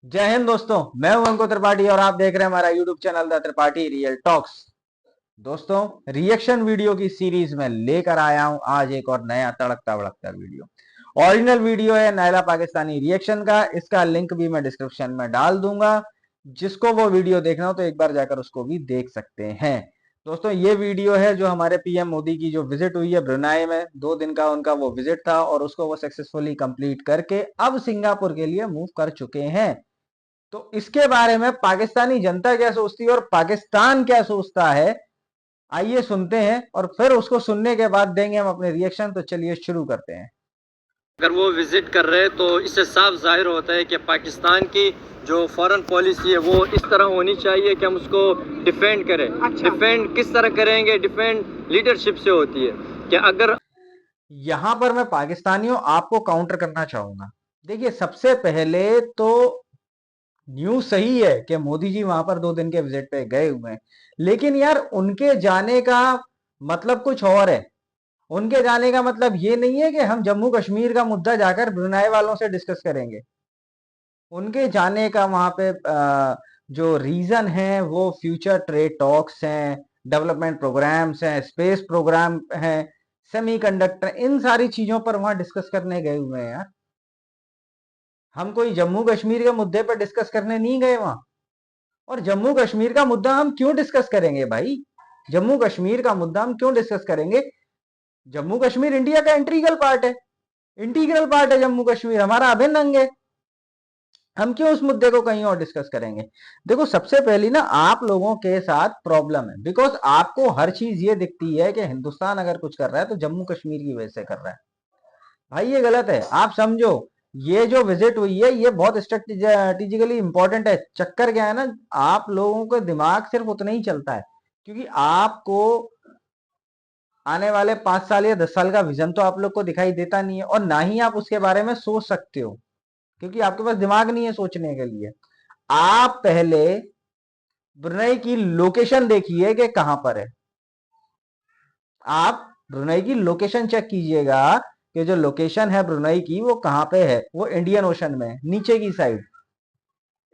जय हिंद दोस्तों, मैं हूं अंकुर त्रिपाठी और आप देख रहे हैं हमारा YouTube channel the Tripathi real talks. दोस्तों, रिएक्शन वीडियो की सीरीज में लेकर आया हूं आज एक और नया तड़कता भड़कता वीडियो। ओरिजिनल वीडियो है नायला पाकिस्तानी रिएक्शन का। इसका लिंक भी मैं डिस्क्रिप्शन में डाल दूंगा। जिसको वो वीडियो देखना हो तो एक बार जाकर उसको भी देख सकते हैं। दोस्तों, ये वीडियो है जो हमारे पीएम मोदी की जो विजिट हुई है ब्रुनाई में, 2 दिन का उनका वो विजिट था और उसको वो सक्सेसफुली कंप्लीट करके अब सिंगापुर के लिए मूव कर चुके हैं। तो इसके बारे में पाकिस्तानी जनता क्या सोचती है और पाकिस्तान क्या सोचता है, आइए सुनते हैं और फिर उसको सुनने के बाद देंगे हम अपने रिएक्शन। तो चलिए शुरू करते हैं। अगर वो विजिट कर रहे हैं तो इससे साफ जाहिर होता है कि पाकिस्तान की जो फॉरेन पॉलिसी है वो इस तरह होनी चाहिए कि हम उसको डिफेंड करें। डिफेंड किस तरह करेंगे? डिफेंड लीडरशिप से होती है कि अगर यहां पर मैं पाकिस्तानियों आपको काउंटर करना चाहूंगा। देखिए, सबसे पहले तो न्यूज सही है कि मोदी जी वहां पर 2 दिन के विजिट पे गए हुए हैं, लेकिन यार उनके जाने का मतलब कुछ और है। उनके जाने का मतलब ये नहीं है कि हम जम्मू कश्मीर का मुद्दा जाकर ब्रुनाई वालों से डिस्कस करेंगे। उनके जाने का वहां पे जो रीजन है वो फ्यूचर ट्रेड टॉक्स हैं, डेवलपमेंट प्रोग्राम्स हैं, स्पेस प्रोग्राम हैं, सेमीकंडक्टर, इन सारी चीजों पर वहां डिस्कस करने गए हुए हैं यार। हम कोई जम्मू कश्मीर के मुद्दे पर डिस्कस करने नहीं गए वहां। और जम्मू कश्मीर का मुद्दा हम क्यों डिस्कस करेंगे भाई? जम्मू कश्मीर का मुद्दा हम क्यों डिस्कस करेंगे? जम्मू कश्मीर इंडिया का इंटीग्रल पार्ट है। इंटीग्रल पार्ट है जम्मू कश्मीर, हमारा अभिन्न अंग है। हम क्यों उस मुद्दे को कहीं और डिस्कस करेंगे? देखो, सबसे पहली ना आप लोगों के साथ प्रॉब्लम है, बिकॉज आपको हर चीज ये दिखती है कि हिंदुस्तान अगर कुछ कर रहा है तो जम्मू कश्मीर की वजह से कर रहा है। भाई ये गलत है, आप समझो। ये जो विजिट हुई है ये बहुत स्ट्रेटेजिकली इंपॉर्टेंट है। चक्कर क्या है ना, आप लोगों का दिमाग सिर्फ उतना ही चलता है क्योंकि आपको आने वाले 5 साल या 10 साल का विजन तो आप लोग को दिखाई देता नहीं है और ना ही आप उसके बारे में सोच सकते हो क्योंकि आपके पास दिमाग नहीं है सोचने के लिए। आप पहले ब्रुनई की लोकेशन देखिए कि कहां पर है। आप ब्रुनई की लोकेशन चेक कीजिएगा कि जो लोकेशन है ब्रुनई की वो कहां पे है। वो इंडियन ओशन में है, नीचे की साइड।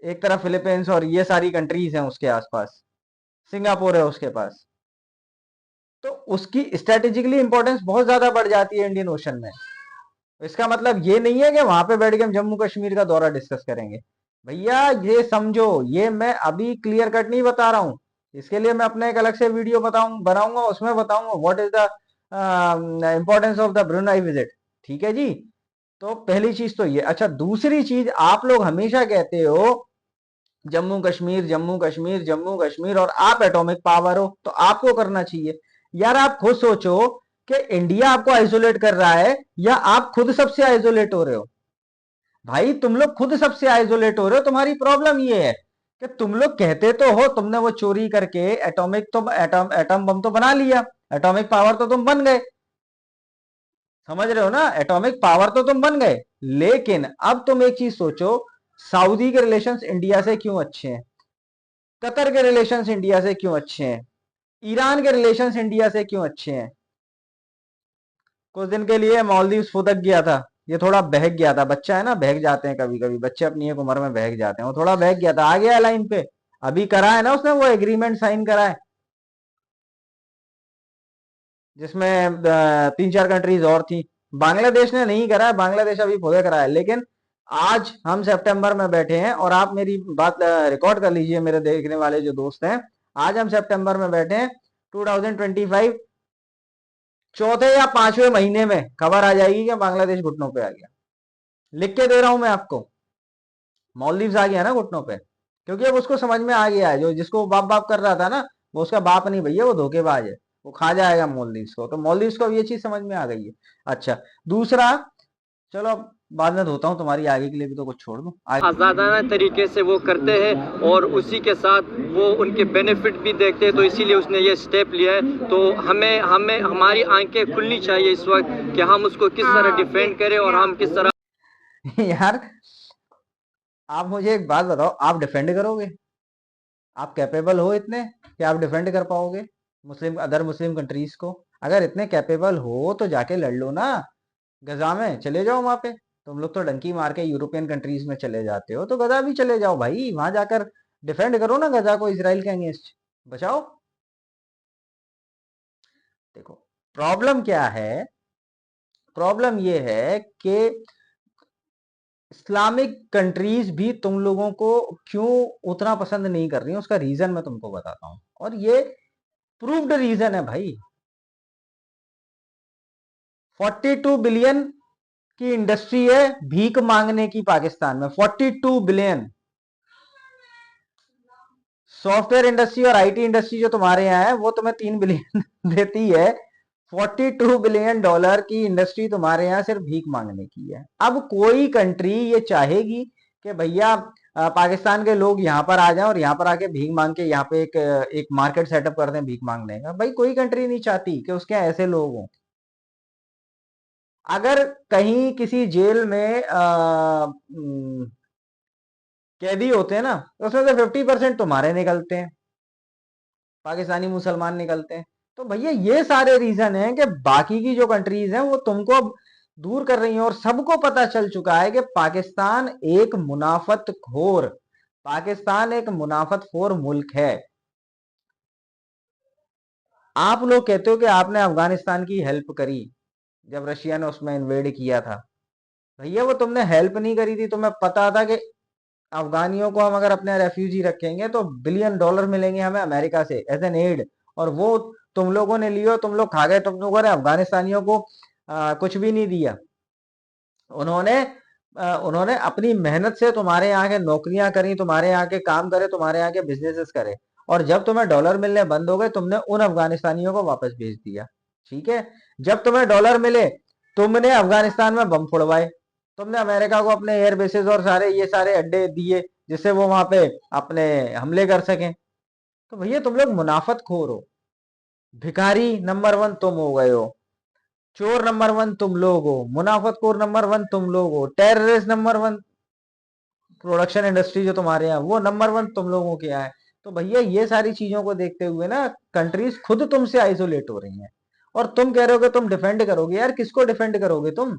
एक तरफ फिलीपींस और ये सारी कंट्रीज हैं उसके आसपास, सिंगापुर है उसके पास। तो उसकी स्ट्रेटेजिकली इंपॉर्टेंस बहुत ज्यादा बढ़ जाती है इंडियन ओशन में। इसका मतलब ये नहीं है कि वहां पे बैठ के हम जम्मू कश्मीर का दौरा डिस्कस करेंगे। भैया ये समझो, ये मैं अभी क्लियर कट नहीं बता रहा हूं। इसके लिए मैं अपना एक अलग से वीडियो बनाऊंगा, उसमें बताऊंगा what is the importance of the Brunei visit. ठीक है जी। तो पहली चीज तो ये। अच्छा, दूसरी चीज, आप लोग हमेशा कहते हो जम्मू कश्मीर जम्मू कश्मीर जम्मू कश्मीर और आप एटॉमिक पावर हो तो आपको करना चाहिए। यार आप खुद सोचो कि इंडिया आपको आइसोलेट कर रहा है या आप खुद सबसे आइसोलेट हो रहे हो? भाई तुम लोग खुद सबसे आइसोलेट हो रहे हो। तुम्हारी प्रॉब्लम ये है कि तुम लोग कहते तो हो तुमने वो चोरी करके एटम बम तो बना लिया, एटॉमिक पावर तो तुम बन गए। समझ रहे हो ना, एटॉमिक पावर तो तुम बन गए। लेकिन अब तुम एक चीज सोचो, सऊदी के रिलेशंस इंडिया से क्यों अच्छे हैं? कतर के रिलेशंस इंडिया से क्यों अच्छे हैं? ईरान के रिलेशंस इंडिया से क्यों अच्छे हैं? कुछ दिन के लिए मालदीव फुदक गया था। ये थोड़ा बहक गया था, बच्चा है ना, बहक जाते हैं कभी कभी बच्चे, अपनी एक उम्र में बहक जाते हैं। वो थोड़ा बहक गया था, आ गया लाइन पे। अभी करा है ना उसने वो एग्रीमेंट साइन करा है जिसमें 3-4 कंट्रीज और थी। बांग्लादेश ने नहीं करा है, बांग्लादेश अभी खुद करा है। लेकिन आज हम सितंबर में बैठे हैं और आप मेरी बात रिकॉर्ड कर लीजिए मेरे देखने वाले जो दोस्त हैं। आज हम सितंबर में बैठे हैं 2025, चौथे या 5वें महीने में खबर आ जाएगी कि बांग्लादेश घुटनों पे आ गया। लिख के दे रहा हूं मैं आपको, मालदीव्स आ गया ना घुटनों पे। क्योंकि अब उसको समझ में आ गया है, जो जिसको बाप बाप कर रहा था ना, वो उसका बाप नहीं भैया, वो धोखेबाज है। वो खा जाएगा मालदीव्स को। तो मालदीव्स को अब ये चीज समझ में आ गई है। अच्छा, दूसरा, चलो अब बाद में धोता हूँ, तुम्हारी आगे के लिए भी तो कुछ छोड़ दूं आगे। आज़ादाना तरीके से वो करते हैं और उसी के साथ वो उनके बेनिफिट भी देखते हैं, तो इसीलिए उसने ये स्टेप लिया है। तो हमें हमें हमारी आंखें खुलनी चाहिए इस वक्त कि हम उसको किस तरह डिफेंड करें और हम किस तरह। यार आप मुझे एक बात बताओ, आप डिफेंड करोगे? आप कैपेबल हो इतने कि आप डिफेंड कर पाओगे अदर मुस्लिम कंट्रीज को? अगर इतने कैपेबल हो तो जाके लड़ लो ना, गजा में चले जाओ वहां पे। तुम लोग तो डंकी मार के यूरोपियन कंट्रीज में चले जाते हो, तो गजा भी चले जाओ भाई, वहां जाकर डिफेंड करो ना गजा को इसराइल के अगेंस्ट, बचाओ। देखो प्रॉब्लम क्या है, प्रॉब्लम ये है कि इस्लामिक कंट्रीज भी तुम लोगों को क्यों उतना पसंद नहीं कर रही हैं, उसका रीजन मैं तुमको बताता हूं, और ये प्रूव्ड रीजन है भाई। 42 बिलियन की इंडस्ट्री है भीख मांगने की पाकिस्तान में, 42 बिलियन। सॉफ्टवेयर इंडस्ट्री और आईटी इंडस्ट्री जो तुम्हारे यहाँ है वो तुम्हें 3 बिलियन देती है। 42 बिलियन डॉलर की इंडस्ट्री तुम्हारे यहाँ सिर्फ भीख मांगने की है। अब कोई कंट्री ये चाहेगी कि भैया पाकिस्तान के लोग यहाँ पर आ जाएं और यहाँ पर आके भीख मांग के यहाँ पे एक मार्केट सेटअप कर दें भीख मांगने का? भाई कोई कंट्री नहीं चाहती कि उसके यहाँ ऐसे लोग हों। अगर कहीं किसी जेल में कैदी होते हैं ना, तो उसमें से 50% तुम्हारे निकलते हैं, पाकिस्तानी मुसलमान निकलते हैं। तो भैया ये सारे रीजन हैं कि बाकी की जो कंट्रीज हैं वो तुमको अब दूर कर रही हैं, और सबको पता चल चुका है कि पाकिस्तान एक मुनाफतखोर मुल्क है। आप लोग कहते हो कि आपने अफगानिस्तान की हेल्प करी जब रशिया ने उसमें इन्वेड किया था। भैया वो तुमने हेल्प नहीं करी थी, तुम्हें पता था कि अफगानियों को हम अगर अपने रेफ्यूजी रखेंगे तो बिलियन डॉलर मिलेंगे हमें अमेरिका से एज एन एड, और वो तुम लोगों ने लियो, तुम लोग खा गए, तुम लोगों ने अफगानिस्तानियों को कुछ भी नहीं दिया। उन्होंने उन्होंने अपनी मेहनत से तुम्हारे यहाँ के नौकरियां करी, तुम्हारे यहाँ के काम करे, तुम्हारे यहाँ के बिजनेसेस करे, और जब तुम्हें डॉलर मिलने बंद हो गए तुमने उन अफगानिस्तानियों को वापस भेज दिया। ठीक है, जब तुम्हें डॉलर मिले तुमने अफगानिस्तान में बम फोड़वाए, तुमने अमेरिका को अपने एयर बेसेस और सारे ये सारे अड्डे दिए जिससे वो वहां पे अपने हमले कर सकें। तो भैया तुम लोग मुनाफतखोर हो, भिखारी नंबर 1 तुम हो गए हो, चोर नंबर 1 तुम लोग हो, मुनाफतखोर नंबर 1 तुम लोग हो, टेररिस्ट नंबर 1, प्रोडक्शन इंडस्ट्री जो तुम्हारे यहाँ वो नंबर 1 तुम लोगों के यहाँ है। तो भैया ये सारी चीजों को देखते हुए ना कंट्रीज खुद तुमसे आइसोलेट हो रही हैं, और तुम कह रहे हो कि तुम डिफेंड करोगे। यार किसको डिफेंड करोगे तुम,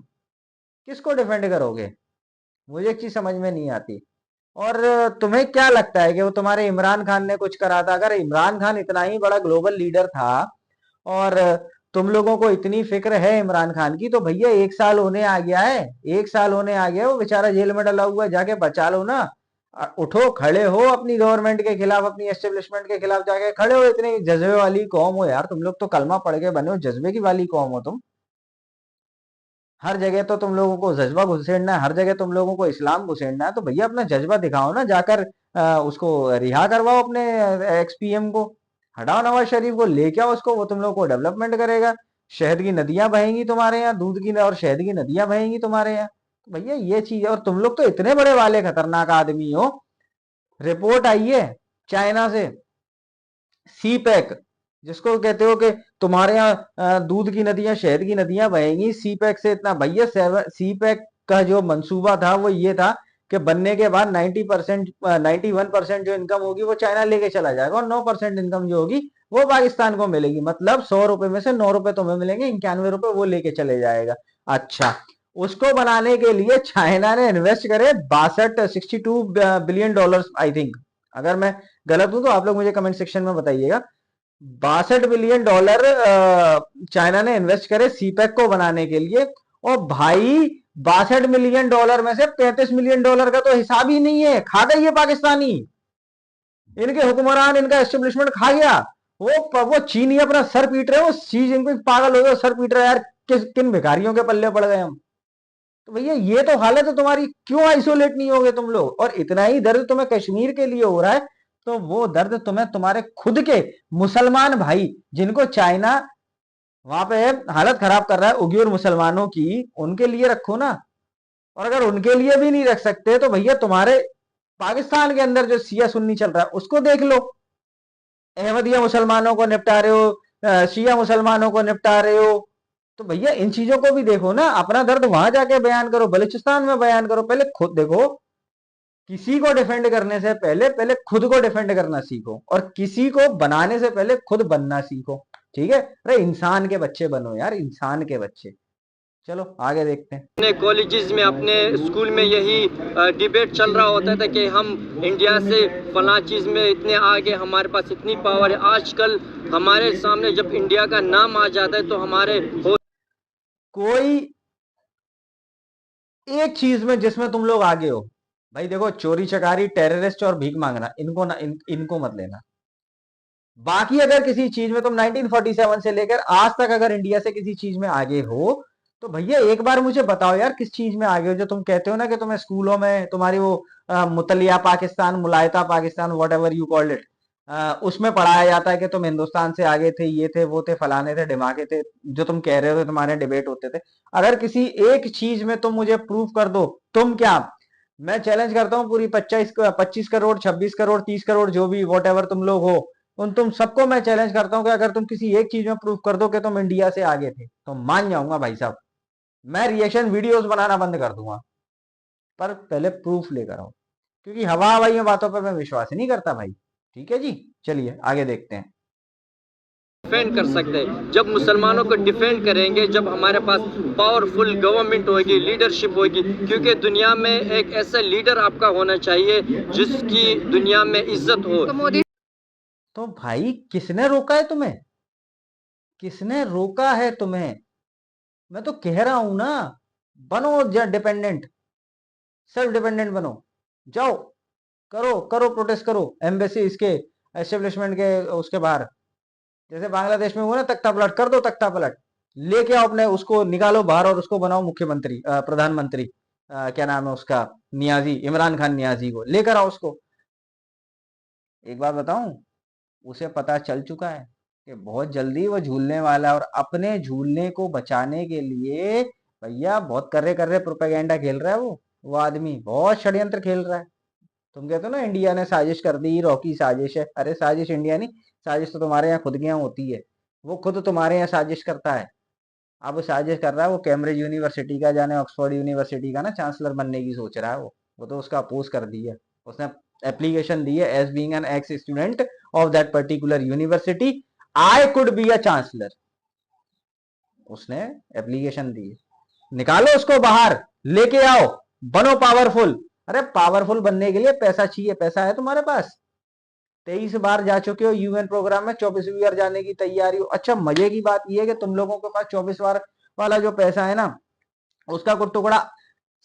किसको डिफेंड करोगे? मुझे एक चीज समझ में नहीं आती। और तुम्हें क्या लगता है कि वो तुम्हारे इमरान खान ने कुछ करा था? अगर इमरान खान इतना ही बड़ा ग्लोबल लीडर था और तुम लोगों को इतनी फिक्र है इमरान खान की, तो भैया 1 साल होने आ गया है, 1 साल होने आ गया है, वो बेचारा जेल में डला हुआ है, जाके बचा लो ना। उठो, खड़े हो अपनी गवर्नमेंट के खिलाफ, अपनी एस्टेब्लिशमेंट के खिलाफ जाके खड़े हो। इतनी जज्बे वाली कौम हो यार तुम लोग, तो कलमा पढ़ के बने हो, जज्बे की वाली कौम हो तुम। हर जगह तो तुम लोगों को जज्बा घुसेड़ना है, हर जगह तुम लोगों को इस्लाम घुसेड़ना है। तो भैया अपना जज्बा दिखाओ ना, जाकर उसको रिहा करवाओ, अपने एक्सपीएम को हटाओ, नवाज शरीफ को लेके आओ उसको, वो तुम लोगों को डेवलपमेंट करेगा। शहद की नदियां बहेंगी तुम्हारे यहाँ, दूध की और शहद की नदियां बहेंगी तुम्हारे यहाँ। तो भैया ये चीज है, और तुम लोग तो इतने बड़े वाले खतरनाक आदमी हो। रिपोर्ट आई है चाइना से, सी पैक जिसको कहते हो कि तुम्हारे यहाँ दूध की नदियां शहद की नदियां बहेंगी सी पैक से। इतना भैया सी पैक का जो मंसूबा था वो ये था कि बनने के बाद 90% 91% जो इनकम होगी वो चाइना लेके चला जाएगा, और 9% इनकम जो होगी वो पाकिस्तान को मिलेगी। मतलब 100 रुपए में से 9 रुपए तुम्हें मिलेंगे, 91 रुपए वो लेके चले जाएगा। अच्छा, उसको बनाने के लिए चाइना ने इन्वेस्ट करे 62 बिलियन डॉलर आई थिंक। अगर मैं गलत हूं तो आप लोग मुझे कमेंट सेक्शन में बताइएगा। 62 बिलियन डॉलर चाइना ने इन्वेस्ट करे सीपैक को बनाने के लिए। और भाई 62 मिलियन डॉलर में से 35 मिलियन डॉलर का तो हिसाब ही नहीं है, खा गई है पाकिस्तानी। इनके हुक्मरान, इनका एस्टेब्लिशमेंट खा गया। वो चीनी अपना सर पीट रहे हो, शी जिनपिंग पागल हो गए, सर पीट रहे यार किन भिखारियों के पल्ले पड़ गए हम। तो भैया ये तो हालत है तुम्हारी, क्यों आइसोलेट नहीं होगे तुम लोग? और इतना ही दर्द तुम्हें कश्मीर के लिए हो रहा है, तो वो दर्द तुम्हें तुम्हारे खुद के मुसलमान भाई, जिनको चाइना वहां पे हालत खराब कर रहा है उइगुर मुसलमानों की, उनके लिए रखो ना। और अगर उनके लिए भी नहीं रख सकते तो भैया तुम्हारे पाकिस्तान के अंदर जो सिया सुन्नी चल रहा है उसको देख लो। अहमदिया मुसलमानों को निपटा रहे हो, शिया मुसलमानों को निपटा रहे हो। तो भैया इन चीजों को भी देखो ना, अपना दर्द वहां जाके बयान करो, बलूचिस्तान में बयान करो। पहले खुद देखो, किसी को डिफेंड करने से पहले पहले खुद को डिफेंड करना सीखो, और किसी को बनाने से पहले खुद बनना सीखो। ठीक है? अरे इंसान के बच्चे बनो यार, इंसान के बच्चे। चलो आगे देखते हैं। अपने कॉलेजेस में अपने स्कूल में यही डिबेट चल रहा होता था कि हम इंडिया से फला चीज़ में इतने आगे, हमारे पास इतनी पावर है। आजकल हमारे सामने जब इंडिया का नाम आ जाता है तो हमारे कोई एक चीज में जिसमें तुम लोग आगे हो, भाई देखो, चोरी चकारी, टेररिस्ट और भीख मांगना, इनको ना इनको मत लेना। बाकी अगर किसी चीज में तुम 1947 से लेकर आज तक अगर इंडिया से किसी चीज में आगे हो, तो भैया एक बार मुझे बताओ यार, किस चीज में आगे हो? जो तुम कहते हो ना कि तुम्हें स्कूलों में तुम्हारी वो मुतलिया पाकिस्तान, मुलायता Pakistan, whatever you called it, उसमें पढ़ाया जाता है कि तुम हिंदुस्तान से आगे थे, ये थे, वो थे, फलाने थे, ढिमाके थे, जो तुम कह रहे हो, तुम्हारे डिबेट होते थे। अगर किसी एक चीज में तुम मुझे प्रूव कर दो, तुम क्या, मैं चैलेंज करता हूँ पूरी 25 करोड़, 26 करोड़, 30 करोड़, जो भी वॉट एवर तुम लोग हो, उन तुम सबको मैं चैलेंज करता हूं कि अगर तुम किसी एक चीज में प्रूव कर दो कि तुम इंडिया से आगे थे, तो मान जाऊंगा भाई साहब, मैं रिएक्शन वीडियोस बनाना बंद कर दूंगा। पर पहले प्रूफ लेकर आओ, क्योंकि हवा हवाई में बातों पर मैं विश्वास ही नहीं करता भाई। ठीक है जी, चलिए आगे देखते हैं। डिफेंड कर सकते हैं। जब मुसलमानों को डिफेंड करेंगे, जब हमारे पास पावरफुल गवर्नमेंट होगी, लीडरशिप होगी, क्योंकि दुनिया में एक ऐसा लीडर आपका होना चाहिए जिसकी दुनिया में इज्जत हो। तो मोदी, तो भाई किसने रोका है तुम्हें? किसने रोका है तुम्हें? मैं तो कह रहा हूं ना, बनो डिपेंडेंट, सेल्फ डिपेंडेंट बनो, जाओ, करो करो, प्रोटेस्ट करो, एम्बेसी इसके एस्टेब्लिशमेंट के उसके बाहर, जैसे बांग्लादेश में हुआ ना, तख्ता पलट कर दो, तख्ता पलट लेके आओ, अपने उसको निकालो बाहर और उसको बनाओ मुख्यमंत्री, प्रधानमंत्री, क्या नाम है उसका, नियाजी, इमरान खान नियाजी को लेकर आओ उसको। एक बात बताऊं, उसे पता चल चुका है कि बहुत जल्दी वो झूलने वाला है, और अपने झूलने को बचाने के लिए भैया बहुत कर्रे प्रोपेगेंडा खेल रहा है वो आदमी बहुत षड्यंत्र खेल रहा है। तुम कहते हो ना इंडिया ने साजिश कर दी, रॉकी साजिश है, अरे साजिश इंडिया नहीं, साजिश तो तुम्हारे यहाँ खुद के यहाँ होती है। वो खुद तुम्हारे यहाँ साजिश करता है। अब वो साजिश कर रहा है, वो कैम्ब्रिज यूनिवर्सिटी का, जाने ऑक्सफोर्ड यूनिवर्सिटी का ना चांसलर बनने की सोच रहा है वो तो उसका अपोज कर दी है। उसने एप्लीकेशन दी है, as being an ex student of that particular university, I could be a chancellor, उसने एप्लीकेशन दी है। निकालो उसको बाहर, लेके आओ, बनो पावरफुल। अरे पावरफुल बनने के लिए पैसा चाहिए, पैसा है तुम्हारे पास? 23 बार जा चुके हो यूएन प्रोग्राम में, 24वीं बार जाने की तैयारी हो। अच्छा, मजे की बात यह है कि तुम लोगों के पास 24 बार वाला जो पैसा है ना, उसका कुछ टुकड़ा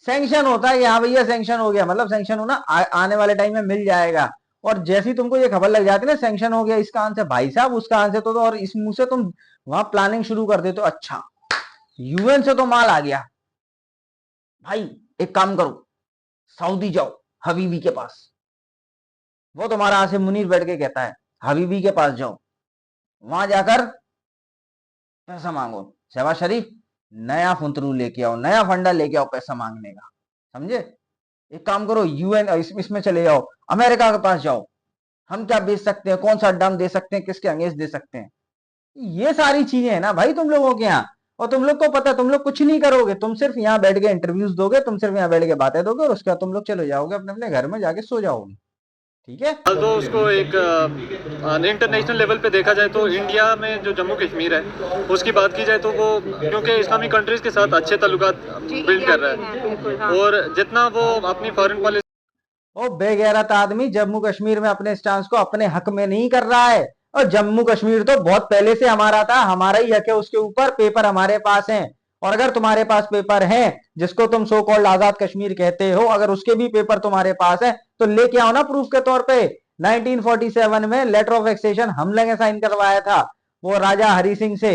सैंक्शन होता है कि हाँ भैया सैंक्शन हो गया, मतलब सैंक्शन होना आने वाले टाइम में मिल जाएगा। और जैसी तुमको ये खबर लग जाती है ना सैंक्शन हो गया इसका आंसर, भाई साहब उसका आंसर तो और इस मुंह से तुम वहां प्लानिंग शुरू कर देते हो। अच्छा, यूएन से तो माल आ गया भाई, एक काम करो, सऊदी जाओ, हबीबी के पास, वो तुम्हारा आसिम मुनीर बैठ के कहता है, हबीबी के पास जाओ, वहां जाकर पैसा मांगो, शहबाज शरीफ नया फुंतरू लेके आओ, नया फंडा लेके आओ पैसा मांगने का, समझे? एक काम करो, यूएन इसमें चले जाओ, अमेरिका के पास जाओ, हम क्या बेच सकते हैं, कौन सा अड्डा हम दे सकते हैं, किसके अंगेज दे सकते हैं। ये सारी चीजें है ना भाई तुम लोगों के यहाँ, और तुम लोग को पता, तुम लोग कुछ नहीं करोगे, तुम सिर्फ यहाँ बैठ के इंटरव्यूज दोगे, तुम सिर्फ यहाँ बैठ के बातें दोगे, और उसके बाद तुम लोग चले जाओगे अपने अपने घर में, जाके सो जाओगे। ठीक है। तो उसको एक इंटरनेशनल लेवल पे देखा जाए तो इंडिया में जो जम्मू कश्मीर है उसकी बात की जाए तो वो क्योंकि इस्लामिक कंट्रीज के साथ अच्छे ताल्लुकात बिल्ड कर रहा है, और जितना वो अपनी फॉरेन पॉलिसी, ओ बेगैरत आदमी, जम्मू कश्मीर में अपने स्टांस को अपने हक में नहीं कर रहा है। और जम्मू कश्मीर तो बहुत पहले से हमारा था, हमारा ही हक है उसके ऊपर, पेपर हमारे पास हैं। और अगर तुम्हारे पास पेपर हैं, जिसको तुम सो कॉल्ड आजाद कश्मीर कहते हो, अगर उसके भी पेपर तुम्हारे पास है तो लेके आओ ना प्रूफ के तौर पे। 1947 में लेटर ऑफ एक्सेशन हम लोगों ने साइन करवाया था, वो राजा हरि सिंह से।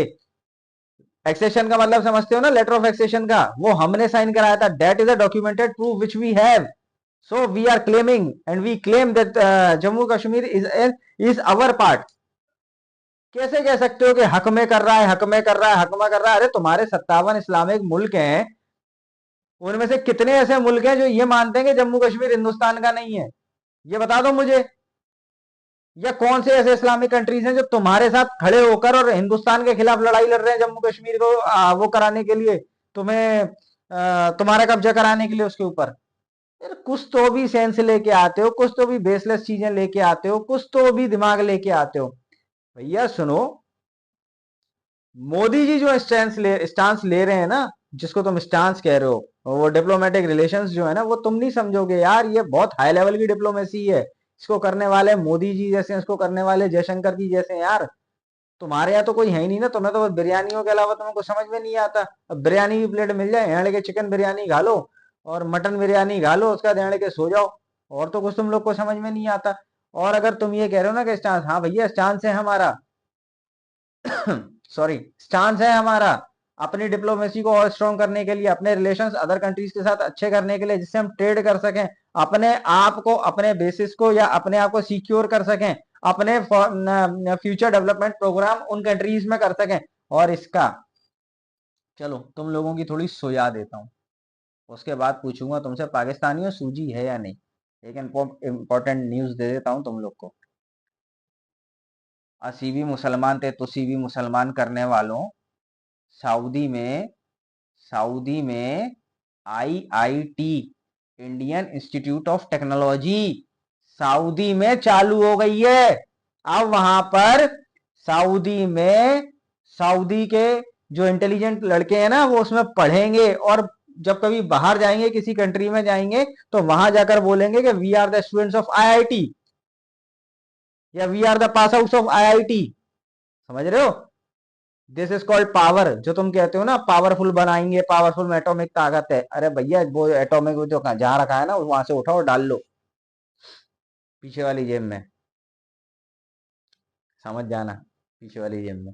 एक्सेशन का मतलब समझते हो ना, लेटर ऑफ एक्सेशन का, वो हमने साइन कराया था। That is a documented proof which we have. So we are claiming and we claim that Jammu Kashmir is our part. कैसे कह सकते हो कि हक में कर रहा है, हक में कर रहा है, हक में कर रहा है? अरे तुम्हारे 57 इस्लामिक मुल्क हैं, उनमें से कितने ऐसे मुल्क हैं जो ये मानते हैं कि जम्मू कश्मीर हिंदुस्तान का नहीं है? ये बता दो मुझे। या कौन से ऐसे इस्लामिक कंट्रीज हैं जो तुम्हारे साथ खड़े होकर और हिंदुस्तान के खिलाफ लड़ाई लड़ रहे हैं, जम्मू कश्मीर को वो कराने के लिए, तुम्हें तुम्हारा कब्जा कराने के लिए उसके ऊपर? यार कुछ तो भी सेंस लेके आते हो, कुछ तो भी बेसलेस चीजें लेके आते हो, कुछ तो भी दिमाग लेके आते हो। भैया सुनो, मोदी जी जो स्टांस ले रहे हैं ना, जिसको तुम स्टांस कह रहे हो, वो डिप्लोमेटिक रिलेशंस जो है ना, वो तुम नहीं समझोगे यार, ये बहुत हाई लेवल की डिप्लोमेसी है। इसको करने वाले मोदी जी जैसे हैं, इसको करने वाले जयशंकर जी जैसे हैं यार। तुम्हारे यहाँ तो कोई है ही नहीं ना, तुम्हें तो बस बिरयानियों के अलावा तुम्हें कुछ समझ में नहीं आता। अब बिरयानी की प्लेट मिल जाए, यहाँ लेके चिकन बिरयानी खा लो और मटन बिरयानी खा लो, उसका यहाँ लेके सो जाओ, और तो कुछ तुम लोग को समझ में नहीं आता। और अगर तुम ये कह रहे हो ना कि स्टांस, हाँ भैया स्टांस है हमारा, सॉरी, स्टांस है हमारा अपनी डिप्लोमेसी को और स्ट्रॉन्ग करने के लिए, अपने रिलेशंस अदर कंट्रीज के साथ अच्छे करने के लिए, जिससे हम ट्रेड कर सकें, अपने आप को, अपने बेसिस को या अपने आप को सिक्योर कर सकें, अपने फ्यूचर डेवलपमेंट प्रोग्राम उन कंट्रीज में कर सकें। और इसका चलो तुम लोगों की थोड़ी सोया देता हूँ, उसके बाद पूछूंगा तुमसे, पाकिस्तानियों सूझी है या नहीं। एक इंपॉर्टेंट न्यूज दे देता हूँ तुम लोग को। असी भी मुसलमान थे, तुसी भी मुसलमान करने वालों, सऊदी में, सऊदी में IIT, Indian institute of technology, Saudi में चालू हो गई है। अब वहां पर सऊदी में, सऊदी के जो इंटेलिजेंट लड़के हैं ना, वो उसमें पढ़ेंगे, और जब कभी बाहर जाएंगे, किसी कंट्री में जाएंगे, तो वहां जाकर बोलेंगे कि we are the students of IIT, या we are the pass outs of IIT. समझ रहे हो? This is called power. जो तुम कहते हो ना पावरफुल बनाएंगे, पावरफुल में एटॉमिक ताकत है, अरे भैया वो एटॉमिक जो जहां रखा है ना, वहां से उठाओ डाल लो पीछे वाली जेब में, समझ जाना, पीछे वाली जेब में।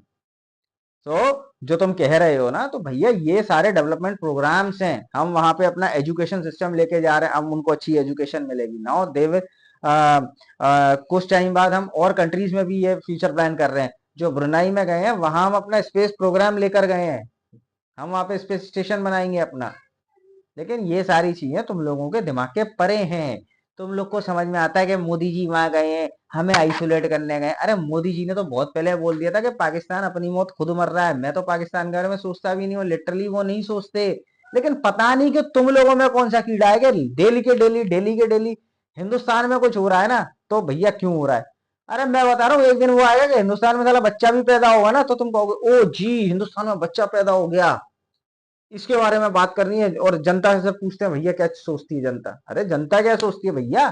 तो जो तुम कह रहे हो ना, तो भैया ये सारे डेवलपमेंट प्रोग्राम्स हैं, हम वहां पे अपना एजुकेशन सिस्टम लेके जा रहे हैं, अब उनको अच्छी एजुकेशन मिलेगी नाउ दे विल, कुछ टाइम बाद हम और कंट्रीज में भी ये फ्यूचर प्लान कर रहे हैं। जो ब्रुनाई में गए हैं, वहां हम अपना स्पेस प्रोग्राम लेकर गए हैं, हम वहां पे स्पेस स्टेशन बनाएंगे अपना। लेकिन ये सारी चीजें तुम लोगों के दिमाग के परे हैं। तुम लोग को समझ में आता है कि मोदी जी वहां गए हैं, हमें आइसोलेट करने गए। अरे मोदी जी ने तो बहुत पहले बोल दिया था कि पाकिस्तान अपनी मौत खुद मर रहा है। मैं तो पाकिस्तान के बारे में सोचता भी नहीं हूँ, लिटरली वो नहीं सोचते। लेकिन पता नहीं कि तुम लोगों में कौन सा कीड़ा है कि डेली के डेली, डेली के डेली हिंदुस्तान में कुछ हो रहा है ना, तो भैया क्यों हो रहा है? अरे मैं बता रहा हूँ, एक दिन वो आएगा कि हिंदुस्तान में साला बच्चा भी पैदा होगा ना, तो तुम कहोगे ओ जी हिंदुस्तान में बच्चा पैदा हो गया, इसके बारे में बात करनी है। और जनता से पूछते हैं भैया क्या सोचती है जनता, अरे जनता क्या सोचती है भैया,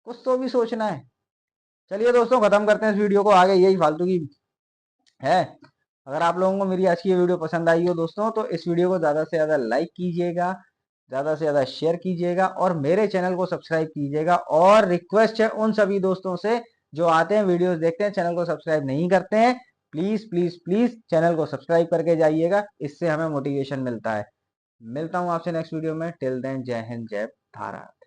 कुछ तो भी सोचना है। चलिए दोस्तों, खत्म करते हैं इस वीडियो को, आगे यही फालतू की है। अगर आप लोगों को मेरी आज की ये वीडियो पसंद आई हो दोस्तों, तो इस वीडियो को ज़्यादा से ज़्यादा लाइक कीजिएगा, ज़्यादा से ज़्यादा शेयर कीजिएगा, और मेरे चैनल को सब्सक्राइब कीजिएगा। और रिक्वेस्ट है उन सभी दोस्तों से जो आते हैं वीडियोस देखते हैं, चैनल को सब्सक्राइब नहीं करते हैं, प्लीज़ प्लीज़ प्लीज़ चैनल को सब्सक्राइब करके जाइएगा, इससे हमें मोटिवेशन मिलता है। मिलता हूँ आपसे नेक्स्ट वीडियो में, टिल देन जय हिंद जय भारत।